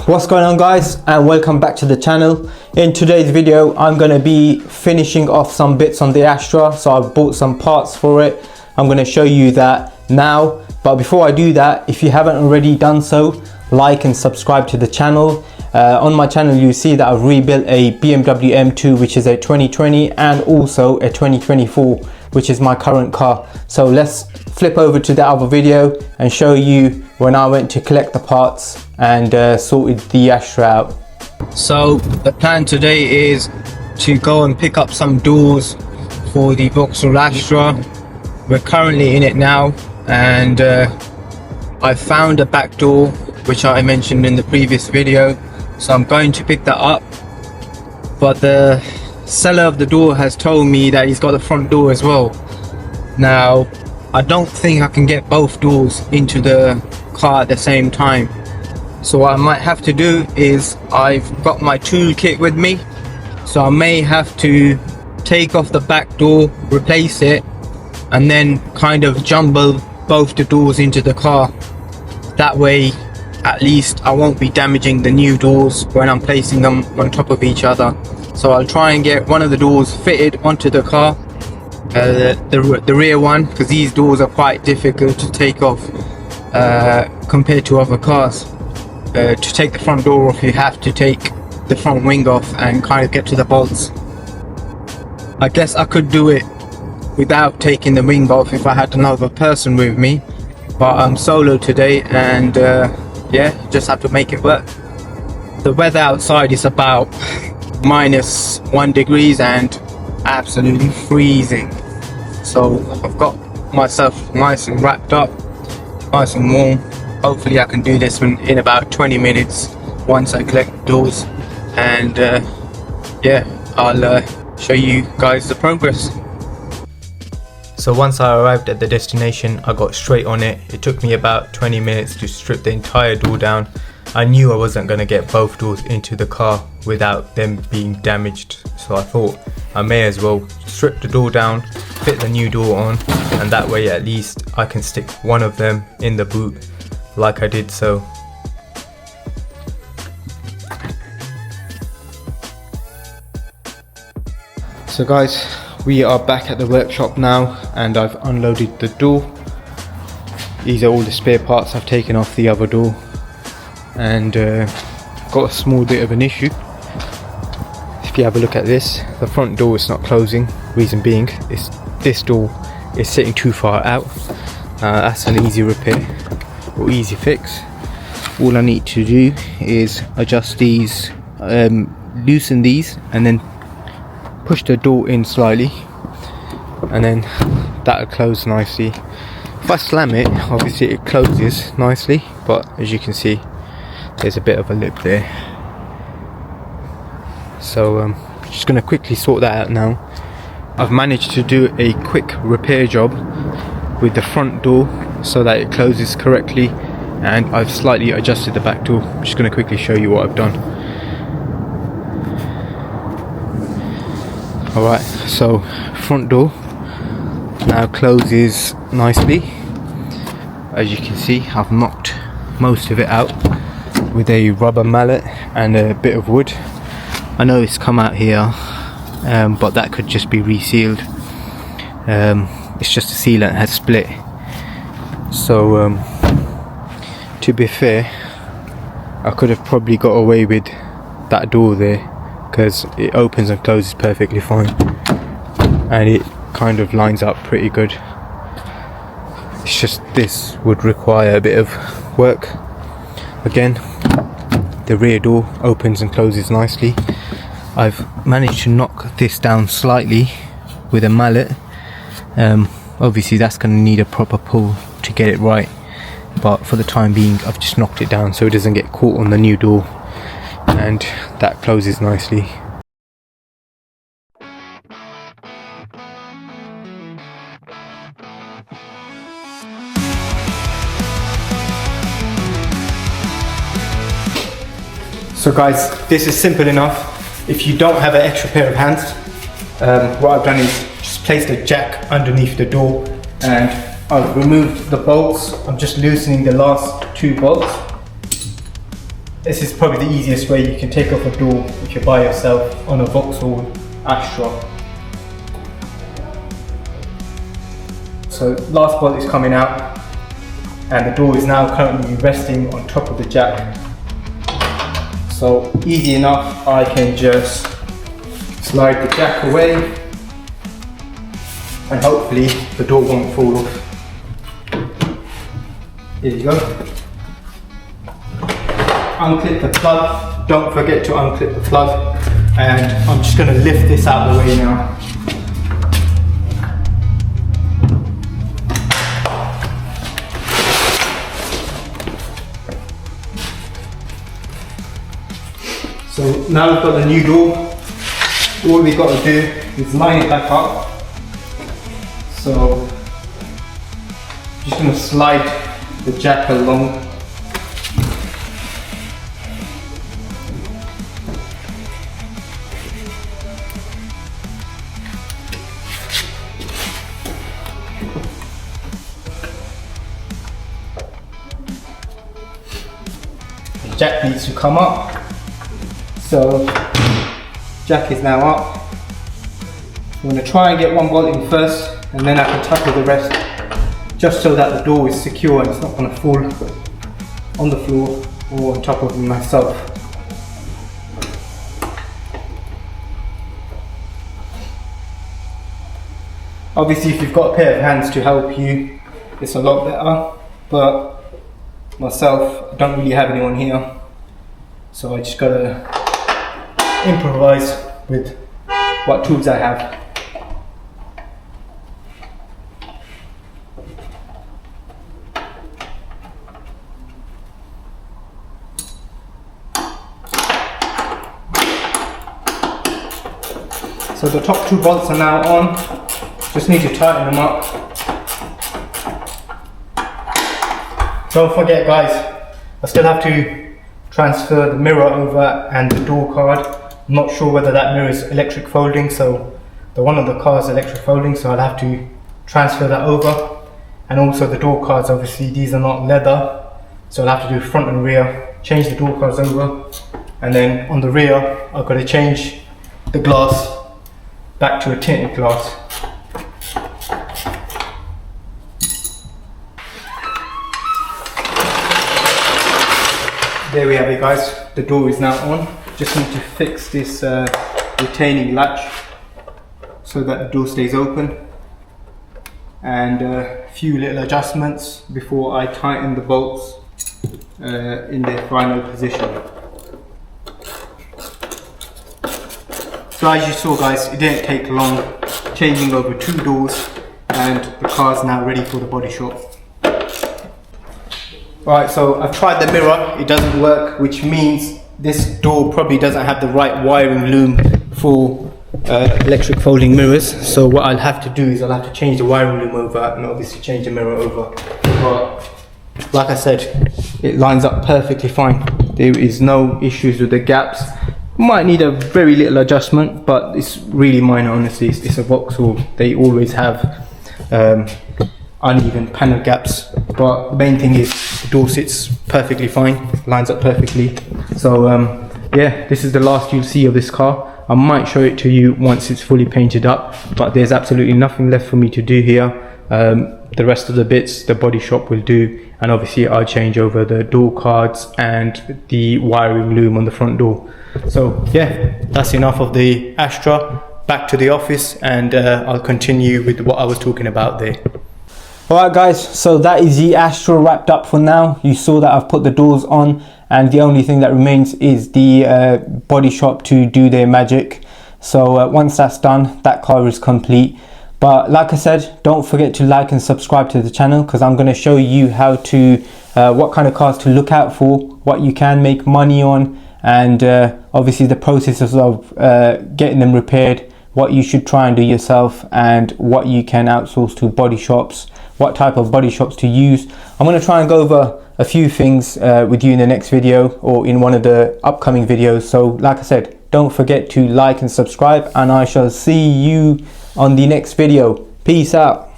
What's going on, guys, and welcome back to the channel. In today's video I'm going to be finishing off some bits on the Astra. So I've bought some parts for it. I'm going to show you that now, but before I do that, if you haven't already done so, like and subscribe to the channel. On my channel you see that I've rebuilt a BMW M2, which is a 2020, and also a 2024, which is my current car. So let's flip over to that other video and show you when I went to collect the parts and sorted the Astra out. So the plan today is to go and pick up some doors for the Vauxhall Astra. We're currently in it now, and I found a back door which I mentioned in the previous video, so I'm going to pick that up. But the seller of the door has told me that he's got the front door as well. Now I don't think I can get both doors into the car at the same time, so what I might have to do is, I've got my toolkit with me, so I may have to take off the back door, replace it, and then kind of jumble both the doors into the car. That way at least I won't be damaging the new doors when I'm placing them on top of each other. So I'll try and get one of the doors fitted onto the car, the rear one, because these doors are quite difficult to take off compared to other cars. To take the front door off, you have to take the front wing off and kind of get to the bolts. I guess I could do it without taking the wing off if I had another person with me, but I'm solo today, and yeah, just have to make it work. The weather outside is about -1 degrees and absolutely freezing, so I've got myself nice and wrapped up, nice and warm. Hopefully I can do this in about 20 minutes once I collect the doors, and yeah, I'll show you guys the progress. So once I arrived at the destination, I got straight on it. It took me about 20 minutes to strip the entire door down. I knew I wasn't going to get both doors into the car without them being damaged, so I thought I may as well strip the door down, fit the new door on, and that way at least I can stick one of them in the boot like I did so. So guys, we are back at the workshop now, and I've unloaded the door. These are all the spare parts I've taken off the other door, and got a small bit of an issue. If you have a look at this, the front door is not closing. Reason being is this door is sitting too far out. That's an easy repair or easy fix. All I need to do is adjust these, loosen these, and then push the door in slightly, and then that'll close nicely. If I slam it, obviously it closes nicely, but as you can see, there's a bit of a lip there. So just going to quickly sort that out now. I've managed to do a quick repair job with the front door so that it closes correctly, and I've slightly adjusted the back door. I'm just going to quickly show you what I've done. Alright, so front door now closes nicely. As you can see, I've knocked most of it out with a rubber mallet and a bit of wood. I know it's come out here, but that could just be resealed. It's just the sealant has split. So to be fair, I could have probably got away with that door there, because it opens and closes perfectly fine, and it kind of lines up pretty good. It's just this would require a bit of work. Again, the rear door opens and closes nicely. I've managed to knock this down slightly with a mallet. Obviously that's going to need a proper pull to get it right, but for the time being I've just knocked it down so it doesn't get caught on the new door, and that closes nicely. So guys, this is simple enough. If you don't have an extra pair of hands, what I've done is just placed a jack underneath the door, and I've removed the bolts. I'm just loosening the last two bolts. this is probably the easiest way you can take off a door if you're by yourself on a Vauxhall Astra. So last bolt is coming out and the door is now currently resting on top of the jack. So easy enough, I can just slide the jack away and hopefully the door won't fall off. Here you go. Unclip the plug, don't forget to unclip the plug, and I'm just going to lift this out of the way now. So now we've got the new door, all we've got to do is line it back up. So I'm just going to slide the jack along. The jack needs to come up. So jack is now up. I'm going to try and get one bolt in first and then I can tackle the rest, just so that the door is secure and it's not going to fall on the floor or on top of myself. Obviously if you've got a pair of hands to help you, it's a lot better, but myself, I don't really have anyone here, so I just gotta improvise with what tools I have. So the top two bolts are now on, just need to tighten them up. Don't forget guys, I still have to transfer the mirror over and the door card. I'm not sure whether that mirror is electric folding, so the one on the car is electric folding, so I'll have to transfer that over. And also the door cards, obviously these are not leather, so I'll have to do front and rear, change the door cards over, and then on the rear I've got to change the glass back to a tinted glass. There we have it guys, the door is now on. Just need to fix this retaining latch so that the door stays open, and a few little adjustments before I tighten the bolts in their final position. So as you saw guys, it didn't take long, changing over two doors, and the car's now ready for the body shop. Alright, so I've tried the mirror, it doesn't work, which means this door probably doesn't have the right wiring loom for electric folding mirrors. So what I'll have to do is I'll have to change the wiring loom over and obviously change the mirror over. But like I said, it lines up perfectly fine. There is no issues with the gaps. Might need a very little adjustment, but it's really minor honestly. It's a Vauxhall, they always have uneven panel gaps, but the main thing is the door sits perfectly fine, lines up perfectly. So yeah, this is the last you'll see of this car. I might show it to you once it's fully painted up, but there's absolutely nothing left for me to do here. The rest of the bits the body shop will do, and obviously I'll change over the door cards and the wiring loom on the front door. So yeah, that's enough of the Astra. Back to the office, and I'll continue with what I was talking about there. Alright guys, so that is the Astra wrapped up for now. You saw that I've put the doors on, and the only thing that remains is the body shop to do their magic. So once that's done, that car is complete. But like I said, don't forget to like and subscribe to the channel, because I'm going to show you how to what kind of cars to look out for, what you can make money on, and obviously the processes of getting them repaired, what you should try and do yourself, and what you can outsource to body shops, what type of body shops to use. I'm going to try and go over a few things with you in the next video, or in one of the upcoming videos. So like I said, don't forget to like and subscribe, and I shall see you on the next video. Peace out.